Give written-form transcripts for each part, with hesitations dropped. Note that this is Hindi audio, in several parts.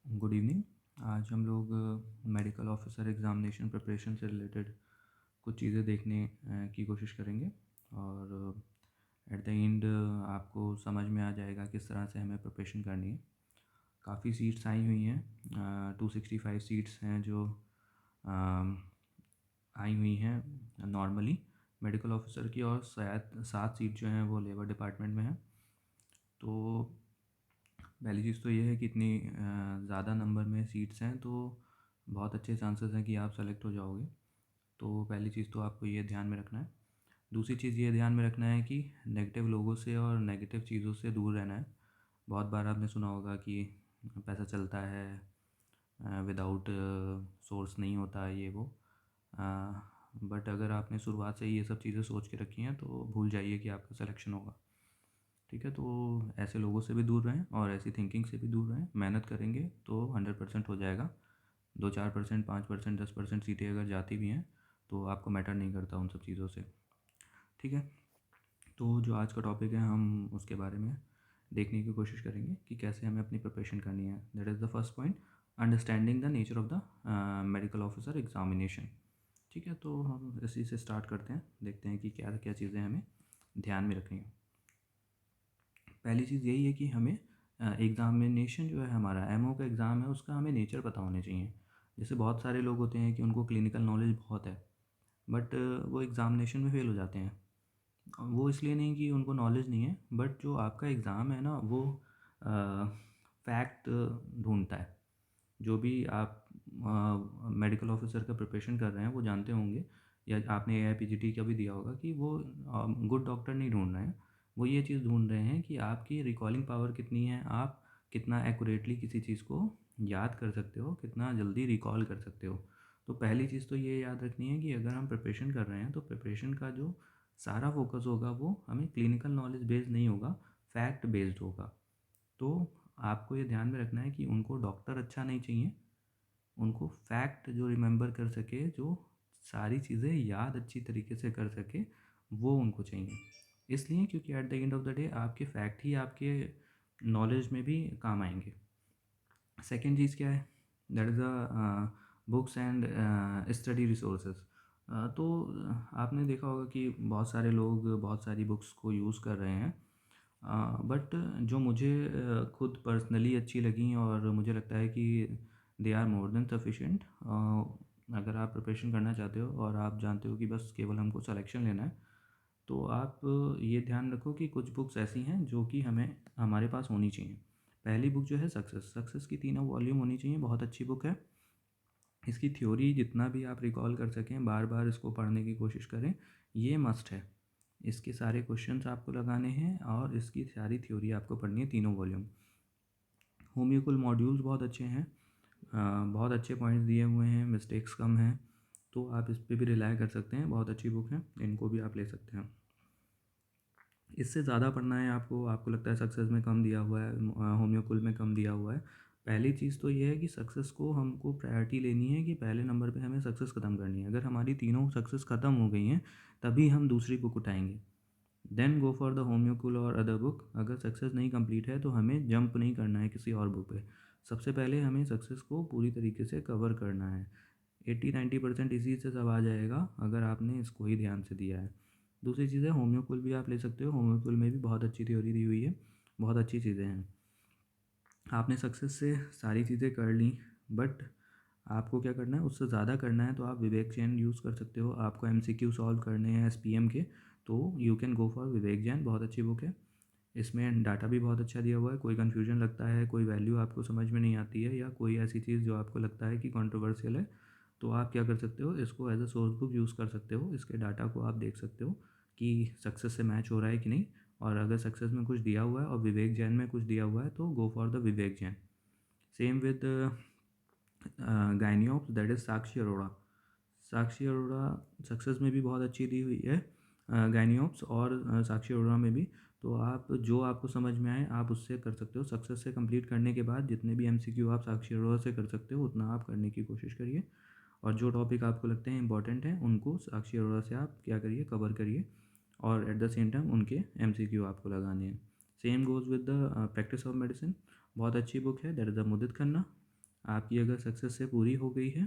Good evening. आज हम लोग मेडिकल ऑफिसर एग्ज़ामिनेशन प्रिपरेशन से रिलेटेड कुछ चीज़ें देखने की कोशिश करेंगे और एट द एंड आपको समझ में आ जाएगा किस तरह से हमें प्रिपरेशन करनी है। काफ़ी सीट्स आई हुई हैं, 265 सीट्स हैं जो आई हुई हैं नॉर्मली मेडिकल ऑफिसर की, और शायद 7 सीट जो हैं वो लेबर डिपार्टमेंट में हैं। तो पहली चीज़ तो ये है कि इतनी ज़्यादा नंबर में सीट्स हैं तो बहुत अच्छे चांसेस हैं कि आप सेलेक्ट हो जाओगे। तो पहली चीज़ तो आपको ये ध्यान में रखना है। दूसरी चीज़ ये ध्यान में रखना है कि नेगेटिव लोगों से और नेगेटिव चीज़ों से दूर रहना है। बहुत बार आपने सुना होगा कि पैसा चलता है, विदाउट सोर्स नहीं होता ये वो। बट अगर आपने शुरुआत से ही ये सब चीज़ें सोच के रखी हैं तो भूल जाइए कि आपका सिलेक्शन होगा। ठीक है, तो ऐसे लोगों से भी दूर रहें और ऐसी थिंकिंग से भी दूर रहें। मेहनत करेंगे तो 100% हो जाएगा। 2-4%, 5%, 10% सीटें अगर जाती भी हैं तो आपको मैटर नहीं करता उन सब चीज़ों से। ठीक है, तो जो आज का टॉपिक है हम उसके बारे में देखने की कोशिश करेंगे कि कैसे हमें अपनी प्रिपरेशन करनी है। That is the first point, understanding the nature of the medical officer examination. ठीक है, तो हम इसी से स्टार्ट करते हैं, देखते हैं कि क्या क्या चीज़ें हमें ध्यान में रखनी है। पहली चीज़ यही है कि हमें एग्ज़ामिनेशन जो है, हमारा एमओ का एग्ज़ाम है, उसका हमें नेचर पता होने चाहिए। जैसे बहुत सारे लोग होते हैं कि उनको क्लिनिकल नॉलेज बहुत है, बट वो एग्ज़ामिनेशन में फ़ेल हो जाते हैं। वो इसलिए नहीं कि उनको नॉलेज नहीं है, बट जो आपका एग्ज़ाम है ना वो फैक्ट ढूंढता है। जो भी आप मेडिकल ऑफिसर का प्रिपरेशन कर रहे हैं वो जानते होंगे, या आपने एआईपीजीटी का भी दिया होगा कि वो गुड डॉक्टर नहीं ढूंढ रहे हैं। वो ये चीज़ ढूंढ रहे हैं कि आपकी रिकॉलिंग पावर कितनी है, आप कितना एक्यूरेटली किसी चीज़ को याद कर सकते हो, कितना जल्दी रिकॉल कर सकते हो। तो पहली चीज़ तो ये याद रखनी है कि अगर हम प्रिपरेशन कर रहे हैं तो प्रिपरेशन का जो सारा फोकस होगा वो हमें क्लिनिकल नॉलेज बेस्ड नहीं होगा, फैक्ट बेस्ड होगा। तो आपको ये ध्यान में रखना है कि उनको डॉक्टर अच्छा नहीं चाहिए, उनको फैक्ट जो रिमेंबर कर सके, जो सारी चीज़ें याद अच्छी तरीके से कर सके, वो उनको चाहिए। इसलिए क्योंकि at the end of the day आपके फैक्ट ही आपके नॉलेज में भी काम आएंगे। सेकेंड चीज़ क्या है, that is the books and study resources. तो आपने देखा होगा कि बहुत सारे लोग बहुत सारी बुक्स को यूज़ कर रहे हैं, बट जो मुझे खुद पर्सनली अच्छी लगी और मुझे लगता है कि they are more than sufficient. अगर आप प्रिपरेशन करना चाहते हो और आप जानते हो कि बस केवल हमको सिलेक्शन लेना है, तो आप ये ध्यान रखो कि कुछ बुक्स ऐसी हैं जो कि हमें हमारे पास होनी चाहिए। पहली बुक जो है सक्सेस, सक्सेस की 3 वॉल्यूम होनी चाहिए, बहुत अच्छी बुक है। इसकी थ्योरी जितना भी आप रिकॉल कर सकें, बार बार इसको पढ़ने की कोशिश करें, ये मस्ट है। इसके सारे क्वेश्चंस आपको लगाने हैं और इसकी सारी थ्योरी आपको पढ़नी है, तीनों वॉल्यूम। होम्योकुल मॉड्यूल्स बहुत अच्छे हैं, बहुत अच्छे पॉइंट्स दिए हुए हैं, मिस्टेक्स कम हैं, तो आप इस पर भी रिलाई कर सकते हैं। बहुत अच्छी बुक है, इनको भी आप ले सकते हैं। इससे ज़्यादा पढ़ना है आपको, आपको लगता है सक्सेस में कम दिया हुआ है, होम्योकुल में कम दिया हुआ है। पहली चीज़ तो ये है कि सक्सेस को हमको प्रायोरिटी लेनी है कि पहले नंबर पे हमें सक्सेस ख़त्म करनी है। अगर हमारी तीनों सक्सेस ख़त्म हो गई हैं तभी हम दूसरी बुक उठाएंगे, देन गो फॉर द होम्योकुल और अदर बुक। अगर सक्सेस नहीं कंप्लीट है तो हमें जंप नहीं करना है किसी और बुक पे। सबसे पहले हमें सक्सेस को पूरी तरीके से कवर करना है। 80-90% इसी से सब आ जाएगा अगर आपने इसको ही ध्यान से दिया है। दूसरी चीज़ है, होम्योकुल भी आप ले सकते हो, होम्योकुल में भी बहुत अच्छी थ्योरी दी हुई है, बहुत अच्छी चीज़ें हैं। आपने सक्सेस से सारी चीज़ें कर ली, बट आपको क्या करना है, उससे ज़्यादा करना है तो आप विवेक जैन यूज़ कर सकते हो। आपको एमसीक्यू सॉल्व करने हैं एसपीएम के, तो यू कैन गो फॉर विवेक जैन, बहुत अच्छी बुक है। इसमें डाटा भी बहुत अच्छा दिया हुआ है। कोई कन्फ्यूजन लगता है, कोई वैल्यू आपको समझ में नहीं आती है, या कोई ऐसी चीज़ जो आपको लगता है कि कंट्रोवर्शियल है, तो आप क्या कर सकते हो, इसको as a source book use कर सकते हो। इसके डाटा को आप देख सकते हो कि सक्सेस से मैच हो रहा है कि नहीं, और अगर सक्सेस में कुछ दिया हुआ है और विवेक जैन में कुछ दिया हुआ है तो go for the Vivek Jain. Same with गायनियोप्स, that is Sakshi Arora. Sakshi Arora success में भी बहुत अच्छी दी हुई है, गायनियोप्स और साक्षी अरोड़ा में भी। तो आप जो आपको समझ में आए आप उससे कर सकते हो। सक्सेस से कंप्लीट करने के बाद जितने भी एमसीक्यू आप साक्षी अरोड़ा से कर सकते हो उतना आप करने की कोशिश करिए, और जो टॉपिक आपको लगते हैं इंपॉर्टेंट हैं उनको साक्षी अरोड़ा से आप क्या करिए, कवर करिए, और एट द सेम टाइम उनके एमसीक्यू आपको लगाने हैं। Same goes with the practice of medicine, बहुत अच्छी बुक है, दैट इज़ द मुदित खन्ना। आपकी अगर सक्सेस से पूरी हो गई है,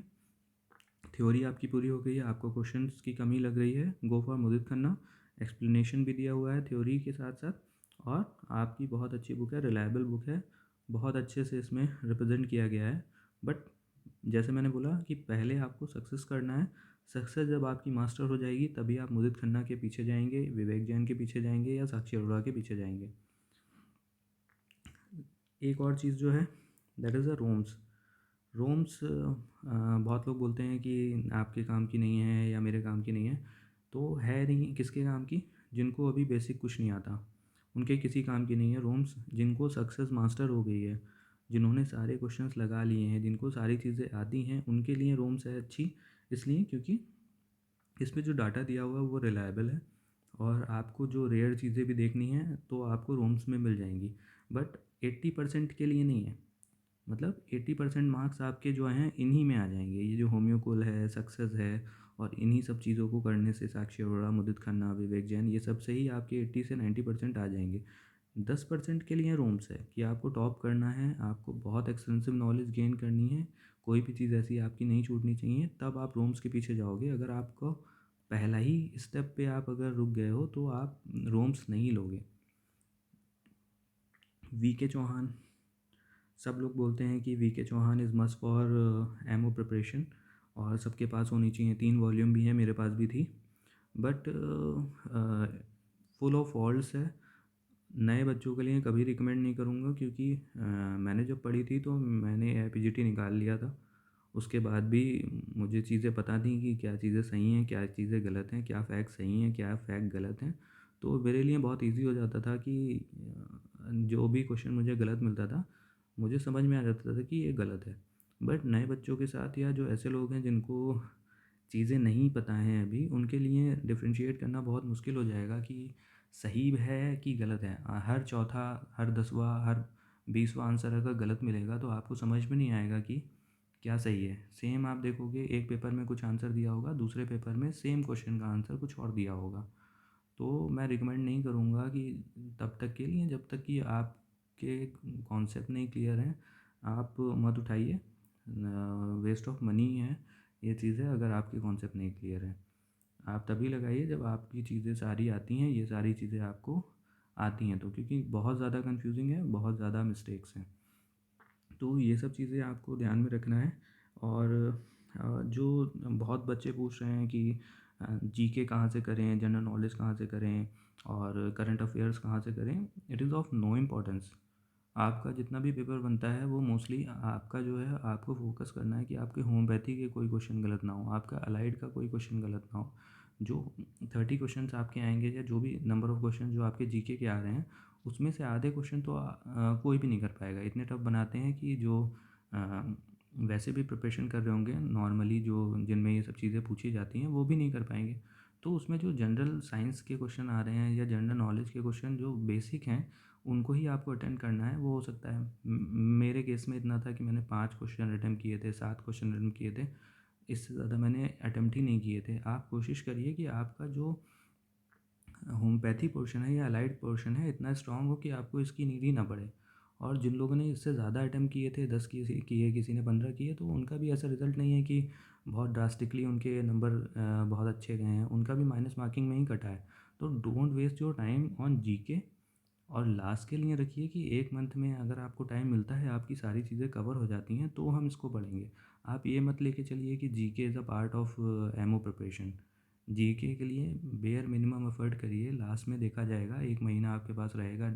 थ्योरी आपकी पूरी हो गई है, आपको क्वेश्चंस की कमी लग रही है, go for Mudit Khanna. Explanation भी दिया हुआ है थ्योरी के साथ साथ, और आपकी बहुत अच्छी बुक है, रिलायबल बुक है, बहुत अच्छे से इसमें रिप्रेजेंट किया गया है। बट जैसे मैंने बोला कि पहले आपको सक्सेस करना है। सक्सेस जब आपकी मास्टर हो जाएगी तभी आप मुदित खन्ना के पीछे जाएंगे, विवेक जैन के पीछे जाएंगे, या साक्षी अरोड़ा के पीछे जाएंगे। एक और चीज़ जो है that is a roams. Roams बहुत लोग बोलते हैं कि आपके काम की नहीं है या मेरे काम की नहीं है, तो है नहीं किसके काम की? जिनको अभी बेसिक कुछ नहीं आता, उनके किसी काम की नहीं है रोम्स। जिनको सक्सेस मास्टर हो गई है, जिन्होंने सारे क्वेश्चंस लगा लिए हैं, जिनको सारी चीज़ें आती हैं, उनके लिए रोम्स है अच्छी। इसलिए क्योंकि इसमें जो डाटा दिया हुआ है वो रिलायबल है, और आपको जो रेयर चीज़ें भी देखनी है तो आपको रोम्स में मिल जाएंगी। बट 80% के लिए नहीं है, मतलब 80% मार्क्स आपके जो हैं इन्हीं में आ जाएंगे। ये जो होम्योकूल है, सक्सेस है, और इन्हीं सब चीज़ों को करने से साक्षी अरोड़ा, मुदित खन्ना, विवेक जैन, ये सब से ही आपके 80 से 90% आ जाएंगे। 10% के लिए रोम्स है कि आपको टॉप करना है, आपको बहुत एक्सटेंसिव नॉलेज गेन करनी है, कोई भी चीज़ ऐसी आपकी नहीं छूटनी चाहिए, तब आप रोम्स के पीछे जाओगे। अगर आपको पहला ही स्टेप पे आप अगर रुक गए हो तो आप रोम्स नहीं लोगे। वी के चौहान, सब लोग बोलते हैं कि V K Chauhan is must for MO preparation, और सबके पास होनी चाहिए। 3 वॉल्यूम भी हैं, मेरे पास भी थी, बट फुल ऑफ फॉल्ट्स है। नए बच्चों के लिए कभी रिकमेंड नहीं करूँगा, क्योंकि मैंने जब पढ़ी थी तो मैंने एपीजीटी निकाल लिया था। उसके बाद भी मुझे चीज़ें पता थी कि क्या चीज़ें सही हैं, क्या चीज़ें गलत हैं, क्या फ़ैक्ट सही हैं, क्या फ़ैक्ट गलत हैं। तो मेरे लिए बहुत ईज़ी हो जाता था कि जो भी क्वेश्चन मुझे गलत मिलता था, मुझे समझ में आ जाता था कि ये गलत है। बट नए बच्चों के साथ, या जो ऐसे लोग हैं जिनको चीज़ें नहीं पता हैं अभी, उनके लिए डिफरेंशिएट करना बहुत मुश्किल हो जाएगा कि सही है कि गलत है। हर चौथा, हर 10वां, हर 20वां आंसर अगर गलत मिलेगा तो आपको समझ में नहीं आएगा कि क्या सही है। सेम आप देखोगे, एक पेपर में कुछ आंसर दिया होगा, दूसरे पेपर में सेम क्वेश्चन का आंसर कुछ और दिया होगा। तो मैं रिकमेंड नहीं करूँगा कि तब तक के लिए, जब तक कि आपके कॉन्सेप्ट नहीं क्लियर हैं, आप मत उठाइए। वेस्ट ऑफ मनी है ये चीज़ें, अगर आपके कॉन्सेप्ट नहीं क्लियर है। आप तभी लगाइए जब आपकी चीज़ें सारी आती हैं, ये सारी चीज़ें आपको आती हैं तो, क्योंकि बहुत ज़्यादा कंफ्यूजिंग है, बहुत ज़्यादा मिस्टेक्स हैं। तो ये सब चीज़ें आपको ध्यान में रखना है। और जो बहुत बच्चे पूछ रहे हैं कि जीके कहाँ से करें, जनरल नॉलेज कहाँ से करें, और करंट अफेयर्स कहाँ से करें, it is of no importance. आपका जितना भी पेपर बनता है वो मोस्टली आपका जो है, आपको फोकस करना है कि आपके होम्योपैथी के कोई क्वेश्चन गलत ना हो, आपका अलाइड का कोई क्वेश्चन गलत ना हो। जो 30 क्वेश्चन आपके आएंगे, या जो भी नंबर ऑफ़ क्वेश्चन जो आपके जीके के आ रहे हैं, उसमें से आधे क्वेश्चन तो कोई भी नहीं कर पाएगा। इतने टफ बनाते हैं कि जो अ, वैसे भी प्रिपरेशन कर रहे होंगे नॉर्मली, जो जिनमें ये सब चीज़ें पूछी जाती हैं, वो भी नहीं कर पाएंगे। तो उसमें जो जनरल साइंस के क्वेश्चन आ रहे हैं, या जनरल नॉलेज के क्वेश्चन जो बेसिक हैं, उनको ही आपको अटेम्प्ट करना है। वो हो सकता है मेरे केस में इतना था कि मैंने 5 क्वेश्चन अटेम्प्ट किए थे, 7 क्वेश्चन अटेम्प्ट किए थे, इससे ज़्यादा मैंने अटेम्प्ट ही नहीं किए थे। आप कोशिश करिए कि आपका जो होम्योपैथी पोर्शन है या अलाइड पोर्शन है, इतना स्ट्रांग हो कि आपको इसकी नीड ही ना पड़े। और जिन लोगों ने इससे ज़्यादा अटेम्प्ट किए थे, 10 किए, किसी ने 15 किए, तो उनका भी ऐसा रिज़ल्ट नहीं है कि बहुत ड्रास्टिकली उनके नंबर बहुत अच्छे गए हैं, उनका भी माइनस मार्किंग में ही कटा है। तो don't waste your time on GK, और लास्ट के लिए रखिए कि एक मंथ में अगर आपको टाइम मिलता है, आपकी सारी चीज़ें कवर हो जाती हैं, तो हम इसको पढ़ेंगे। आप ये मत लेके चलिए कि GK is a part of MO preparation. GK के लिए बेयर मिनिमम एफर्ट करिए, लास्ट में देखा जाएगा, एक महीना आपके पास रहेगा,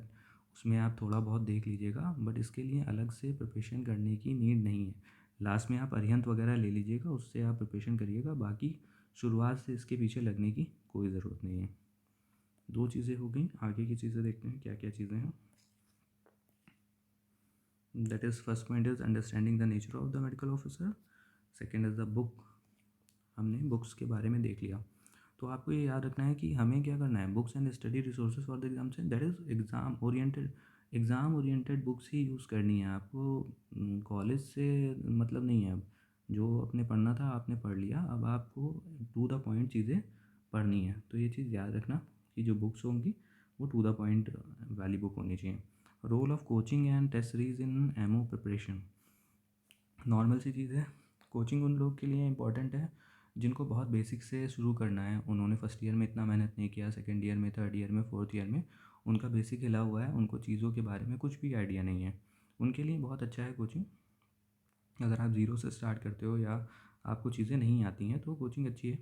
उसमें आप थोड़ा बहुत देख लीजिएगा, बट इसके लिए अलग से प्रिपरेशन करने की नीड नहीं है। लास्ट में आप अरिहंत वगैरह ले लीजिएगा, उससे आप प्रिपरेशन करिएगा, बाकी शुरुआत से इसके पीछे लगने की कोई ज़रूरत नहीं है। 2 चीज़ें हो गई, आगे की चीज़ें देखते हैं क्या क्या चीज़ें हैं। That is first point is understanding the nature of the medical officer. Second is the book. हमने बुक्स के बारे में देख लिया। तो आपको ये याद रखना है कि हमें क्या करना है, books and study resources for the exam से, that is exam oriented books ही यूज़ करनी है आपको। कॉलेज से मतलब नहीं है अब, जो अपने पढ़ना था आपने पढ़ लिया, अब आपको टू द पॉइंट चीज़ें पढ़नी है। तो ये चीज़ याद रखना कि जो बुक्स होंगी वो टू द पॉइंट वाली बुक होनी चाहिए। Role of coaching and test series in MO preparation. Normal सी चीज़ है। कोचिंग उन लोग के लिए इम्पोर्टेंट है जिनको बहुत बेसिक से शुरू करना है। उन्होंने फर्स्ट ईयर में इतना मेहनत नहीं किया, सेकंड ईयर में, थर्ड ईयर में, फोर्थ ईयर में उनका बेसिक हिला हुआ है, उनको चीज़ों के बारे में कुछ भी आइडिया नहीं है। उनके लिए बहुत अच्छा है कोचिंग। अगर आप ज़ीरो से स्टार्ट करते हो या आपको चीज़ें नहीं आती हैं तो कोचिंग अच्छी है,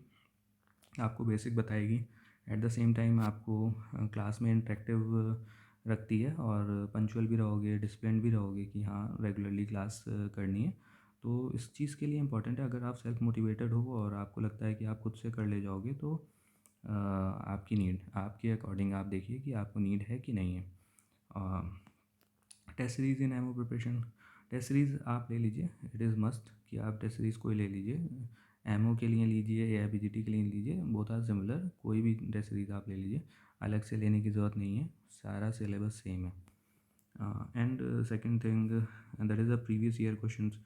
आपको बेसिक बताएगी। एट द सेम टाइम आपको क्लास में इंटरेक्टिव रखती है और पंचुअल भी रहोगे, डिसिप्लिन भी रहोगे कि हाँ रेगुलरली क्लास करनी है। तो इस चीज़ के लिए इम्पोर्टेंट है, अगर आप सेल्फ मोटिवेटेड हो और आपको लगता है कि आप खुद से कर ले जाओगे तो आपकी नीड, आपके अकॉर्डिंग आप देखिए कि आपको नीड है कि नहीं है। टेस्ट सीरीज़ इन एमओ प्रिपरेशन, टेस्ट सीरीज़ आप ले लीजिए, इट इज़ मस्ट कि आप टेस्ट सीरीज़ कोई ले लीजिए। एमओ के लिए लीजिए या बीजीटी के लिए लीजिए, बोथ आर सिमिलर, कोई भी टेस्ट सीरीज़ आप ले लीजिए, अलग से लेने की ज़रूरत नहीं है, सारा सिलेबस सेम है। And second thing that is the previous year questions,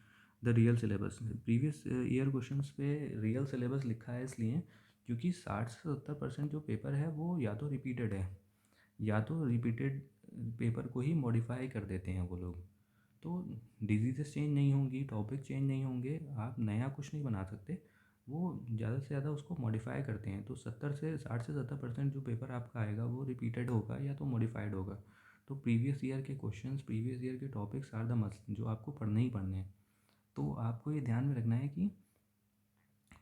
the real syllabus. Previous year questions पे रियल सिलेबस लिखा है इसलिए क्योंकि 60 से 70% जो पेपर है वो या तो रिपीटेड है, या तो रिपीटेड पेपर को ही मॉडिफाई कर देते हैं वो लोग। तो डिजीज़ेस चेंज नहीं होंगी, टॉपिक चेंज नहीं होंगे, आप नया कुछ नहीं बना सकते, वो ज़्यादा से ज़्यादा उसको मॉडिफाई करते हैं। तो 60 से 70% जो पेपर आपका आएगा वो रिपीटेड होगा या तो मॉडिफाइड होगा। तो प्रीवियस ईयर के क्वेश्चंस, प्रीवियस ईयर के टॉपिक्स आर द मस्ट, जो आपको पढ़ने ही पढ़ने हैं। तो आपको ये ध्यान में रखना है कि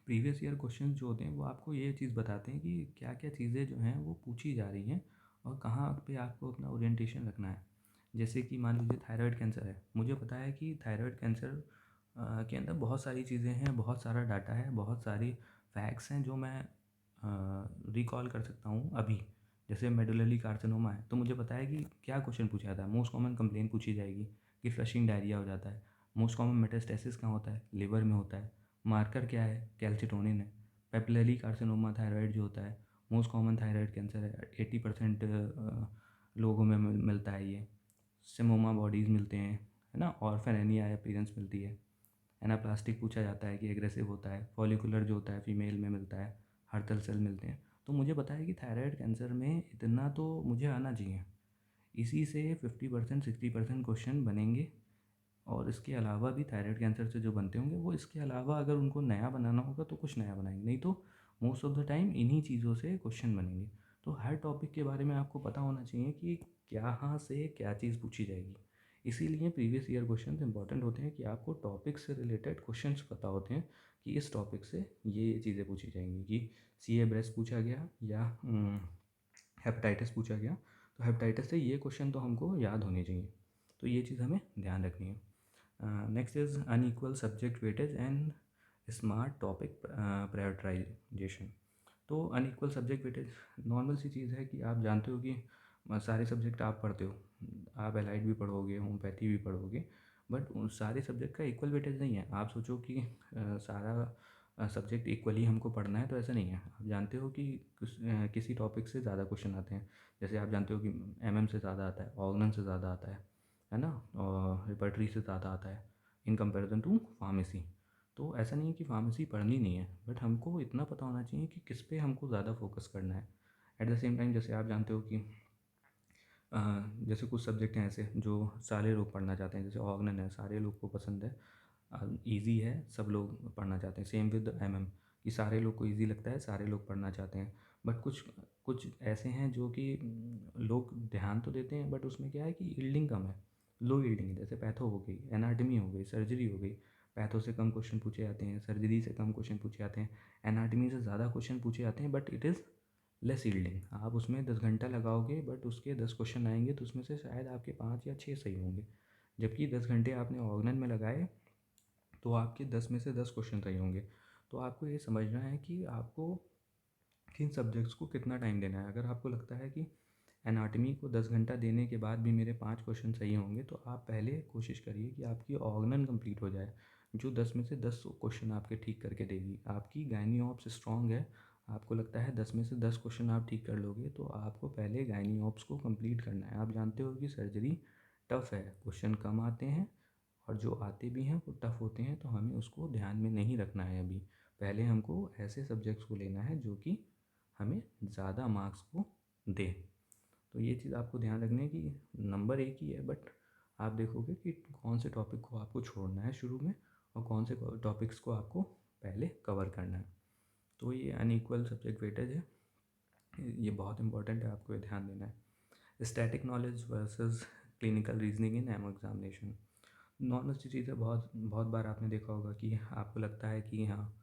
प्रीवियस ईयर क्वेश्चंस जो होते हैं वो आपको ये चीज़ बताते हैं कि क्या क्या चीज़ें जो हैं वो पूछी जा रही हैं और कहाँ पे आपको अपना ओरिएंटेशन रखना है। जैसे कि मान लीजिए थायराइड कैंसर है, मुझे पता है कि थायराइड कैंसर के अंदर बहुत सारी चीज़ें हैं, बहुत सारा डाटा है, बहुत सारी फैक्ट्स हैं जो मैं रिकॉल कर सकता हूँ अभी। जैसे मेडुलरी कार्सिनोमा है तो मुझे पता है कि क्या क्वेश्चन पूछा जाता है, मोस्ट कॉमन कंप्लेंट पूछी जाएगी कि फ्लशिंग डायरिया हो जाता है। मोस्ट कॉमन मेटास्टेसिस कहाँ होता है, लिवर में होता है। मार्कर क्या है, कैल्सिटोनिन है। पेपिलरी कार्सिनोमा थायराइड जो होता है, मोस्ट कॉमन थायराइड कैंसर है, 80% लोगों में मिलता है ये। सिमोमा बॉडीज़ मिलते हैं, है ना, और फेरेनिया अपीयरेंस मिलती है। एनाप्लास्टिक पूछा जाता है कि एग्रेसिव होता है। फॉलिकुलर जो होता है फीमेल में मिलता है। हर्टल सेल मिलते हैं। तो मुझे पता है कि थायराइड कैंसर में इतना तो मुझे आना चाहिए, इसी से 50% 60% क्वेश्चन बनेंगे। और इसके अलावा भी थायराइड कैंसर से जो बनते होंगे वो, इसके अलावा अगर उनको नया बनाना होगा तो कुछ नया बनाएंगे, नहीं तो मोस्ट ऑफ द टाइम इन्हीं चीज़ों से क्वेश्चन बनेंगे। तो हर टॉपिक के बारे में आपको पता होना चाहिए कि कहाँ से क्या चीज़ पूछी जाएगी। इसीलिए प्रीवियस ईयर क्वेश्चन इंपॉर्टेंट होते हैं कि आपको टॉपिक से रिलेटेड क्वेश्चंस पता होते हैं कि इस टॉपिक से ये चीज़ें पूछी जाएंगी। कि सी ए ब्रेस्ट पूछा गया या हेपेटाइटिस पूछा गया, तो हेपेटाइटिस से ये क्वेश्चन तो हमको याद होने चाहिए। तो ये चीज़ हमें ध्यान रखनी है। Next is unequal subject weightage and smart topic prioritisation. तो अनइक्वल सब्जेक्ट वेटेज नॉर्मल सी चीज़ है कि आप जानते हो कि सारे सब्जेक्ट आप पढ़ते हो, आप एलाइड भी पढ़ोगे, होम्योपैथी भी पढ़ोगे, बट उन सारे सब्जेक्ट का इक्वल वेटेज नहीं है। आप सोचो कि सारा सब्जेक्ट इक्वली हमको पढ़ना है, तो ऐसा नहीं है। आप जानते हो कि किसी टॉपिक से ज़्यादा क्वेश्चन आते हैं। जैसे आप जानते हो कि एमएम से ज़्यादा आता है, ऑर्गन से ज़्यादा आता है ना, और रिपर्टरी से ज़्यादा आता है इन कंपैरिजन टू फार्मेसी। तो ऐसा नहीं है कि फार्मेसी पढ़नी नहीं है, बट हमको इतना पता होना चाहिए कि किस पे हमको ज़्यादा फोकस करना है। एट द सेम टाइम जैसे आप जानते हो कि जैसे कुछ सब्जेक्ट हैं ऐसे जो सारे लोग पढ़ना चाहते हैं, जैसे ऑर्गन है, सारे लोग को पसंद है, इजी है, सब लोग पढ़ना चाहते हैं। सेम विद एमएम, कि सारे लोग को इजी लगता है, सारे लोग पढ़ना चाहते हैं। बट कुछ कुछ ऐसे हैं जो कि लोग ध्यान तो देते हैं, बट उसमें क्या है कि यील्डिंग कम है, लो यील्डिंग है। जैसे पैथो हो गई, एनाटमी हो गई, सर्जरी हो गई। पैथो से कम क्वेश्चन पूछे जाते हैं, सर्जरी से कम क्वेश्चन पूछे जाते हैं, एनाटमी से ज़्यादा क्वेश्चन पूछे जाते हैं, but it is less yielding. आप उसमें 10 घंटा लगाओगे बट उसके 10 क्वेश्चन आएंगे तो उसमें से शायद आपके 5 या 6 सही होंगे। जबकि 10 घंटे आपने ऑर्गन में लगाए तो आपके 10 में से 10 क्वेश्चन सही होंगे। तो आपको ये समझना है कि आपको किन सब्जेक्ट्स को कितना टाइम देना है। अगर आपको लगता है कि एनाटमी को 10 घंटा देने के बाद भी मेरे 5 क्वेश्चन सही होंगे, तो आप पहले कोशिश करिए कि आपकी ऑर्गनन कंप्लीट हो जाए, जो 10 में से 10 क्वेश्चन आपके ठीक करके देगी। आपकी गायनी ऑप्स स्ट्रॉन्ग है, आपको लगता है 10 में से 10 क्वेश्चन आप ठीक कर लोगे, तो आपको पहले गायनी ऑप्स को कंप्लीट करना है। आप जानते हो कि सर्जरी टफ़ है, क्वेश्चन कम आते हैं, और जो आते भी हैं वो टफ़ होते हैं, तो हमें उसको ध्यान में नहीं रखना है अभी। पहले हमको ऐसे सब्जेक्ट्स को लेना है जो कि हमें ज़्यादा मार्क्स को दे। तो ये चीज़ आपको ध्यान रखनी है कि नंबर एक ही है, बट आप देखोगे कि कौन से टॉपिक को आपको छोड़ना है शुरू में और कौन से टॉपिक्स को आपको पहले कवर करना है। तो ये अनइक्वल सब्जेक्ट वेटेज है, ये बहुत इंपॉर्टेंट है, आपको ये ध्यान देना है। Static knowledge versus clinical reasoning in MO examination. Normal सी चीज़ है, बहुत बहुत बार आपने देखा होगा कि आपको लगता है कि हाँ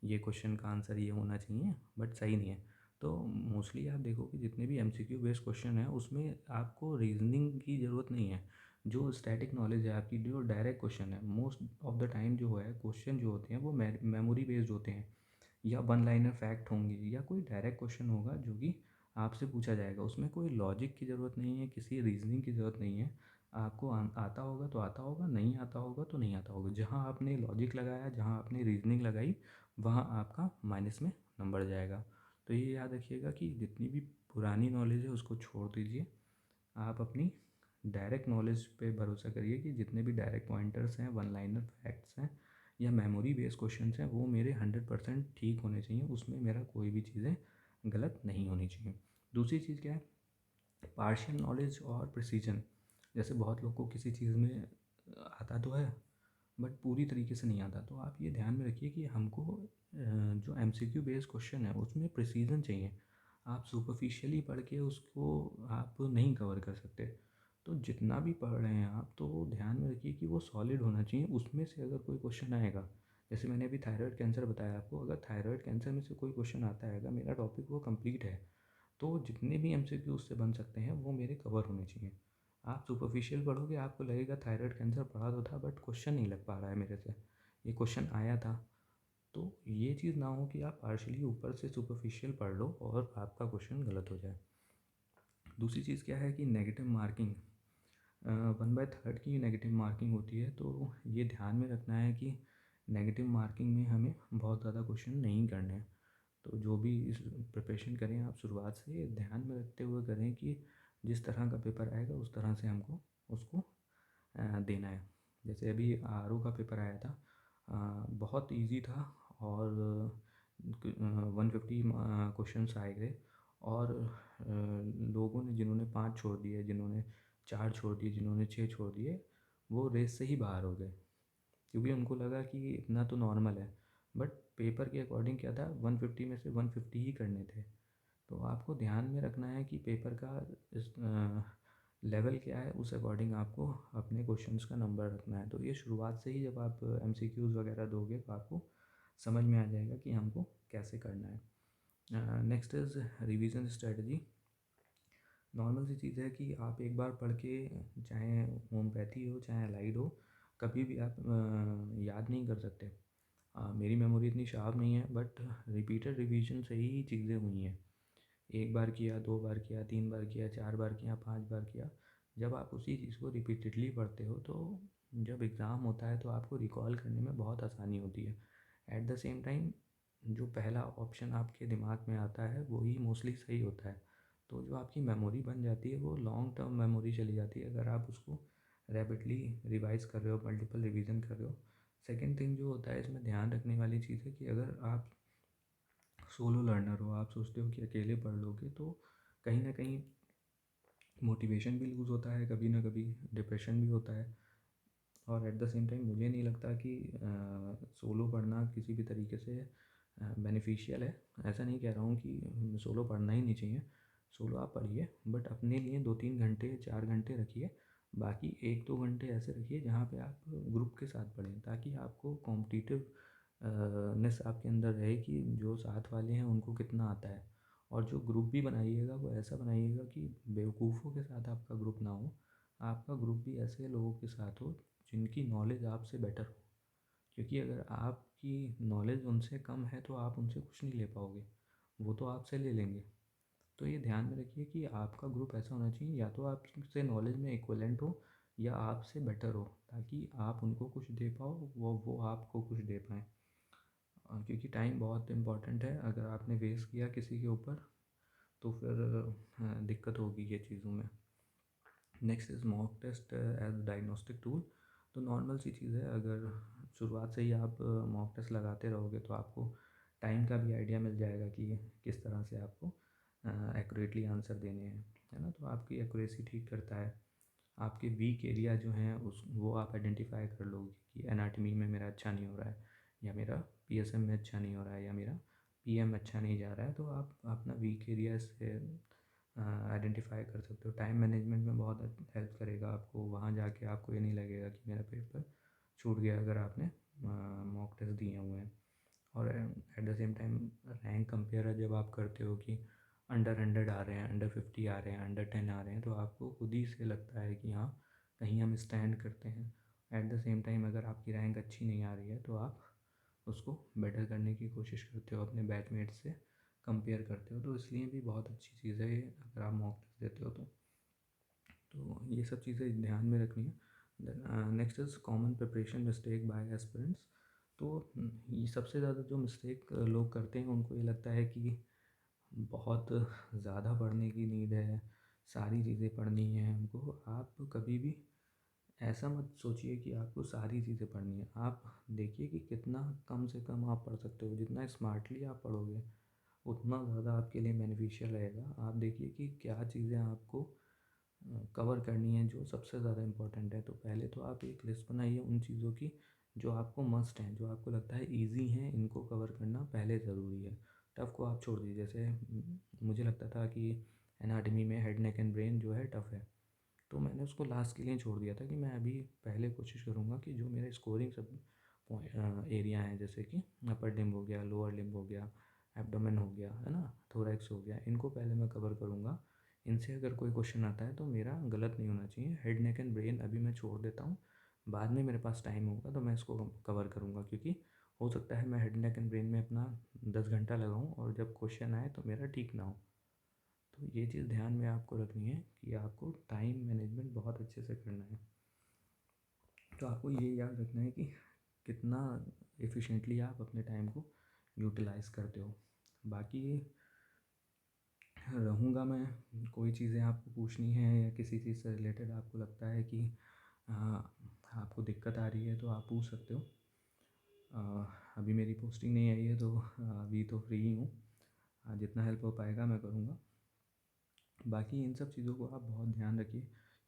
ये क्वेश्चन का आंसर ये होना चाहिए, बट सही नहीं है। तो मोस्टली आप देखो कि जितने भी एमसीक्यू बेस्ड क्वेश्चन है उसमें आपको रीजनिंग की ज़रूरत नहीं है। जो स्टैटिक नॉलेज है आपकी, जो डायरेक्ट क्वेश्चन है, मोस्ट ऑफ द टाइम जो है क्वेश्चन जो होते हैं वो मेमोरी बेस्ड होते हैं, या वन लाइनर फैक्ट होंगे, या कोई डायरेक्ट क्वेश्चन होगा जो कि आपसे पूछा जाएगा। उसमें कोई लॉजिक की ज़रूरत नहीं है, किसी रीजनिंग की ज़रूरत नहीं है। आपको आता होगा तो आता होगा, नहीं आता होगा तो नहीं आता होगा। जहाँ आपने लॉजिक लगाया, जहाँ आपने रीजनिंग लगाई, वहाँ आपका माइनस में नंबर जाएगा। तो ये याद रखिएगा कि जितनी भी पुरानी नॉलेज है उसको छोड़ दीजिए, आप अपनी डायरेक्ट नॉलेज पे भरोसा करिए कि जितने भी डायरेक्ट पॉइंटर्स हैं, वन लाइनर फैक्ट्स हैं, या मेमोरी बेस्ड क्वेश्चंस हैं, वो मेरे 100% ठीक होने चाहिए, उसमें मेरा कोई भी चीज़ें गलत नहीं होनी चाहिए। दूसरी चीज़ क्या है, पार्शियल नॉलेज और प्रिसीजन। जैसे बहुत लोग को किसी चीज़ में आता तो है बट पूरी तरीके से नहीं आता, तो आप ये ध्यान में रखिए कि हमको जो एमसीक्यू बेस्ड क्वेश्चन है उसमें प्रिसीजन चाहिए। आप सुपरफिशियली पढ़ के उसको आप नहीं कवर कर सकते। तो जितना भी पढ़ रहे हैं आप, तो ध्यान में रखिए कि वो सॉलिड होना चाहिए। उसमें से अगर कोई क्वेश्चन आएगा, जैसे मैंने अभी थायराइड कैंसर बताया आपको, अगर थायराइड कैंसर में से कोई क्वेश्चन आता है, मेरा टॉपिक वो कंप्लीट है, तो जितने भी एमसीक्यू उससे बन सकते हैं वो मेरे कवर होने चाहिए। आप सुपरफिशियल पढ़ोगे, आपको लगेगा थायराइड कैंसर पढ़ा तो था बट क्वेश्चन नहीं लग पा रहा है मेरे से, ये क्वेश्चन आया था। तो ये चीज़ ना हो कि आप पार्शली ऊपर से सुपरफिशियल पढ़ लो और आपका क्वेश्चन गलत हो जाए। दूसरी चीज़ क्या है कि नेगेटिव मार्किंग, 1/3 की नेगेटिव मार्किंग होती है। तो ये ध्यान में रखना है कि नेगेटिव मार्किंग में हमें बहुत ज़्यादा क्वेश्चन नहीं करने हैं। तो जो भी इस प्रिपरेशन करें आप, शुरुआत से ध्यान में रखते हुए करें कि जिस तरह का पेपर आएगा उस तरह से हमको उसको देना है। जैसे अभी आरओ का पेपर आया था, बहुत इजी था, और 150 क्वेश्चंस आए गए, और लोगों ने, जिन्होंने 5 छोड़ दिए, जिन्होंने 4 छोड़ दिए, जिन्होंने 6 छोड़ दिए, वो रेस से ही बाहर हो गए, क्योंकि उनको लगा कि इतना तो नॉर्मल है। बट पेपर के अकॉर्डिंग क्या था, 150 में से 150 ही करने थे। तो आपको ध्यान में रखना है कि पेपर का इस लेवल क्या है, उस अकॉर्डिंग आपको अपने क्वेश्चंस का नंबर रखना है। तो ये शुरुआत से ही जब आप एमसीक्यूज़ वगैरह दोगे तो आपको समझ में आ जाएगा कि हमको कैसे करना है। Next is revision strategy. Normal सी चीज़ है कि आप एक बार पढ़ के, चाहे होम्योपैथी हो चाहे अलाइड हो, कभी भी आप याद नहीं कर सकते। मेरी मेमोरी इतनी शार्प नहीं है, बट रिपीटेड रिवीजन से ही चीज़ें हुई हैं। एक बार किया, 2 बार किया, 3 बार किया, 4 बार किया, 5 बार किया। जब आप उसी चीज़ को रिपीटेडली पढ़ते हो, तो जब एग्ज़ाम होता है तो आपको रिकॉल करने में बहुत आसानी होती है। एट द सेम टाइम जो पहला ऑप्शन आपके दिमाग में आता है वही मोस्टली सही होता है। तो जो आपकी मेमोरी बन जाती है वो लॉन्ग टर्म मेमोरी चली जाती है, अगर आप उसको रैपिडली रिवाइज़ कर रहे हो, मल्टीपल रिवीजन कर रहे हो। सेकंड थिंग जो होता है इसमें ध्यान रखने वाली चीज़ है कि अगर आप सोलो लर्नर हो, आप सोचते हो कि अकेले पढ़ लोगे, तो कहीं ना कहीं मोटिवेशन भी लूज़ होता है, कभी ना कभी डिप्रेशन भी होता है। और एट द सेम टाइम मुझे नहीं लगता कि सोलो पढ़ना किसी भी तरीके से बेनिफिशियल है। ऐसा नहीं कह रहा हूँ कि सोलो पढ़ना ही नहीं चाहिए, सोलो आप पढ़िए, बट अपने लिए 2-3 घंटे 4 घंटे रखिए। बाकी 1-2 घंटे ऐसे रखिए जहाँ पे आप ग्रुप के साथ पढ़ें, ताकि आपको कॉम्पिटिटिव नेस आपके अंदर रहे कि जो साथ वाले हैं उनको कितना आता है। और जो ग्रुप भी बनाइएगा वो ऐसा बनाइएगा कि बेवकूफ़ों के साथ आपका ग्रुप ना हो, आपका ग्रुप भी ऐसे लोगों के साथ हो जिनकी नॉलेज आपसे बेटर हो। क्योंकि अगर आपकी नॉलेज उनसे कम है तो आप उनसे कुछ नहीं ले पाओगे, वो तो आपसे ले लेंगे। तो ये ध्यान में रखिए कि आपका ग्रुप ऐसा होना चाहिए, या तो आपसे नॉलेज में इक्विवेलेंट हो या आपसे बेटर हो, ताकि आप उनको कुछ दे पाओ, वो आपको कुछ दे पाएँ। क्योंकि टाइम बहुत इम्पोर्टेंट है, अगर आपने वेस्ट किया किसी के ऊपर तो फिर दिक्कत होगी ये चीज़ों में। Next is mock test as diagnostic tool. तो नॉर्मल सी चीज़ है, अगर शुरुआत से ही आप मॉक टेस्ट लगाते रहोगे तो आपको टाइम का भी आइडिया मिल जाएगा कि किस तरह से आपको एक्यूरेटली आंसर देने हैं, है ना। तो आपकी एक्यूरेसी ठीक करता है। आपके वीक एरिया जो हैं उस वो आप आइडेंटिफाई कर लोगे कि एनाटमी में मेरा अच्छा नहीं हो रहा है, या मेरा पीएसएम में अच्छा नहीं हो रहा है, या मेरा पीएम अच्छा नहीं जा रहा है, तो आप अपना वीक एरिया से आइडेंटिफाई कर सकते हो। टाइम मैनेजमेंट में बहुत हेल्प करेगा आपको। वहाँ जाके आपको ये नहीं लगेगा कि मेरा पेपर छूट गया अगर आपने मॉक टेस्ट दिए हुए हैं। और at the same time rank compare जब आप करते हो कि अंडर 100 आ रहे हैं, अंडर 50 आ रहे हैं, अंडर 10 आ रहे हैं, तो आपको खुद ही से लगता है कि हाँ, कहीं हम स्टैंड करते हैं। एट द सेम टाइम अगर आपकी रैंक अच्छी नहीं आ रही है तो आप उसको बेटर करने की कोशिश करते हो, अपने बैचमेट से कंपेयर करते हो। तो इसलिए भी बहुत अच्छी चीज़ है ये, अगर आप मॉक टेस्ट देते हो तो ये सब चीज़ें ध्यान में रखनी है। Next is common preparation mistake by aspirants. तो ये सबसे ज़्यादा जो मिस्टेक लोग करते हैं, उनको ये लगता है कि बहुत ज़्यादा पढ़ने की नीड है, सारी चीज़ें पढ़नी है उनको। आप कभी भी ऐसा मत सोचिए कि आपको सारी चीज़ें पढ़नी है। आप देखिए कि कितना कम से कम आप पढ़ सकते हो। जितना स्मार्टली आप पढ़ोगे उतना ज़्यादा आपके लिए बेनिफिशियल रहेगा। आप देखिए कि क्या चीज़ें आपको कवर करनी है जो सबसे ज़्यादा इम्पोर्टेंट है। तो पहले तो आप एक लिस्ट बनाइए उन चीज़ों की जो आपको मस्ट हैं, जो आपको लगता है ईजी हैं, इनको कवर करना पहले ज़रूरी है। टफ़ को आप छोड़ दीजिए। जैसे मुझे लगता था कि एनाटमी में हेड नेक एंड ब्रेन जो है टफ़ है, तो मैंने उसको लास्ट के लिए छोड़ दिया था कि मैं अभी पहले कोशिश करूँगा कि जो मेरे स्कोरिंग सब एरिया हैं, जैसे कि अपर लिम्ब हो गया, लोअर लिम्ब हो गया, एब्डोमेन हो गया, है ना, थोरैक्स हो गया, इनको पहले मैं कवर करूँगा। इनसे अगर कोई क्वेश्चन आता है तो मेरा गलत नहीं होना चाहिए। हेड नेक एंड ब्रेन अभी मैं छोड़ देता हूँ, बाद में मेरे पास टाइम होगा तो मैं इसको कवर करूँगा, क्योंकि हो सकता है मैं हेड नेक एंड ब्रेन में अपना 10 घंटा लगाऊँ और जब क्वेश्चन आए तो मेरा ठीक ना हो। तो ये चीज़ ध्यान में आपको रखनी है कि आपको टाइम मैनेजमेंट बहुत अच्छे से करना है। तो आपको ये याद रखना है कि कितना एफिशिएंटली आप अपने टाइम को यूटिलाइज़ करते हो। बाकी रहूँगा मैं, कोई चीज़ें आपको पूछनी है या किसी चीज़ से रिलेटेड आपको लगता है कि आपको दिक्कत आ रही है तो आप पूछ सकते हो। अभी मेरी पोस्टिंग नहीं आई है तो अभी तो फ्री ही हूँ। जितना हेल्प हो पाएगा मैं करूँगा। बाकी इन सब चीज़ों को आप बहुत ध्यान रखिए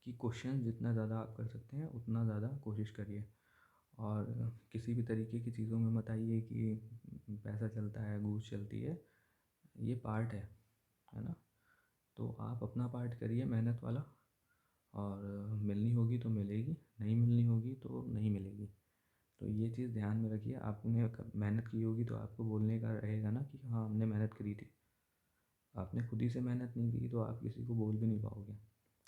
कि क्वेश्चन जितना ज़्यादा आप कर सकते हैं उतना ज़्यादा कोशिश करिए। और किसी भी तरीके की चीज़ों में मत आइए कि पैसा चलता है, घूस चलती है। ये पार्ट है ना? तो आप अपना पार्ट करिए मेहनत वाला, और मिलनी होगी तो मिलेगी, नहीं मिलनी होगी तो नहीं मिलेगी। तो ये चीज़ ध्यान में रखिए। आपने मेहनत की होगी तो आपको बोलने का रहेगा ना कि हाँ, हमने मेहनत करी थी। आपने खुद ही से मेहनत नहीं की तो आप किसी को बोल भी नहीं पाओगे।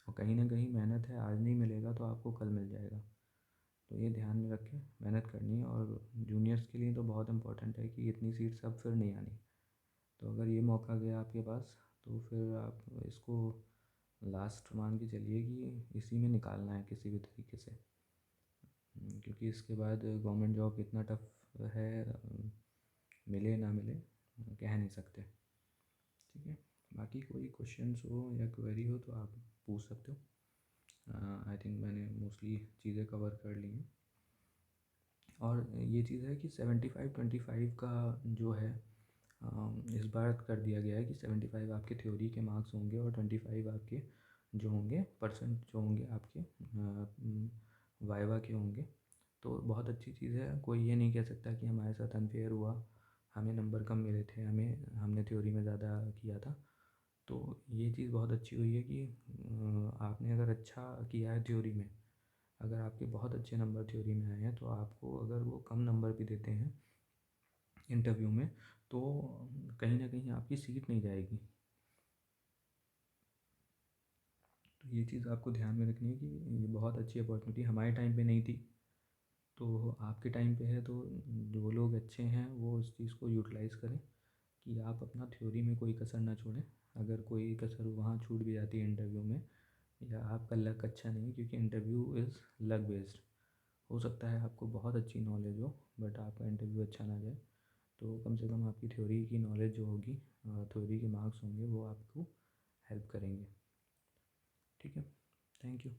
और कहीं ना कहीं मेहनत है, आज नहीं मिलेगा तो आपको कल मिल जाएगा। तो ये ध्यान में रखें, मेहनत करनी है। और जूनियर्स के लिए तो बहुत इम्पोर्टेंट है कि इतनी सीट्स अब फिर नहीं आनी। तो अगर ये मौका गया आपके पास तो फिर आप इसको लास्ट मान के चलिए कि इसी में निकालना है किसी भी तरीके से। क्योंकि इसके बाद गवर्नमेंट जॉब इतना टफ है, मिले ना मिले कह नहीं सकते। ठीक है, बाकी कोई क्वेश्चंस हो या क्वेरी हो तो आप पूछ सकते हो। आई थिंक मैंने मोस्टली चीज़ें कवर कर ली हैं। और ये चीज़ है कि 75-25 का जो है इस बार कर दिया गया है कि 75 आपके थ्योरी के मार्क्स होंगे और 25 आपके जो होंगे परसेंट जो होंगे आपके वाइवा के होंगे। तो बहुत अच्छी चीज़ है। कोई ये नहीं कह सकता कि हमारे साथ अनफेयर हुआ, हमें नंबर कम मिले थे, हमने थ्योरी में ज़्यादा किया था। तो ये चीज़ बहुत अच्छी हुई है कि आपने अगर अच्छा किया है थ्योरी में, अगर आपके बहुत अच्छे नंबर थ्योरी में आए हैं तो आपको अगर वो कम नंबर भी देते हैं इंटरव्यू में तो कहीं ना कहीं आपकी सीट नहीं जाएगी। तो ये चीज़ आपको ध्यान में रखनी है कि ये बहुत अच्छी अपॉर्चुनिटी हमारे टाइम पे नहीं थी, तो आपके टाइम पे है। तो जो लोग अच्छे हैं वो उस चीज़ को यूटिलाइज़ करें कि आप अपना थ्योरी में कोई कसर ना छोड़ें। अगर कोई कसर वहाँ छूट भी जाती है इंटरव्यू में, या आपका लक अच्छा नहीं है, क्योंकि इंटरव्यू इज़ लक बेस्ड। हो सकता है आपको बहुत अच्छी नॉलेज हो बट आपका इंटरव्यू अच्छा ना जाए, तो कम से कम आपकी थ्योरी की नॉलेज जो होगी, थ्योरी के मार्क्स होंगे, वो आपको हेल्प करेंगे। ठीक है, थैंक यू।